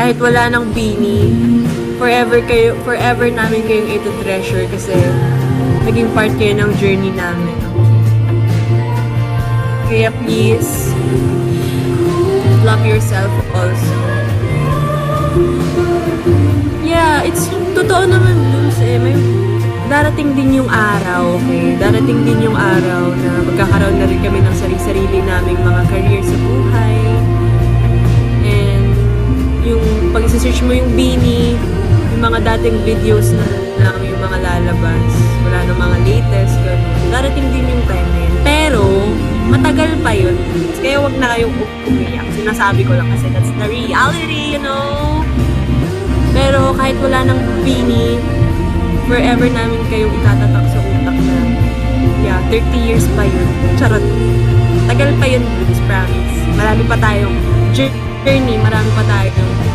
kahit wala ng Bini, forever namin kayong ito treasure kasi naging part kayo ng journey namin. Kaya please, love yourself also. Yeah, it's totoo naman Dulce, may darating din yung araw, okay? Darating din yung araw na magkakaroon na rin kami ng sarili-sarili naming mga career sa buhay. And yung pag isa-search mo yung Bini, yung mga dating videos na lang, yung mga lalabas, wala na mga latest, ganun. Darating din yung time na yun. Pero, matagal pa yun. Kaya wag na kayong umiyak. Sinasabi ko lang kasi that's the reality, you know? Pero kahit wala ng Bini, forever namin kayong itatatak sa utak na, yeah, 30 years pa yun. Charot. Tagal pa yun, please, promise. Marami pa tayong journey, marami pa tayong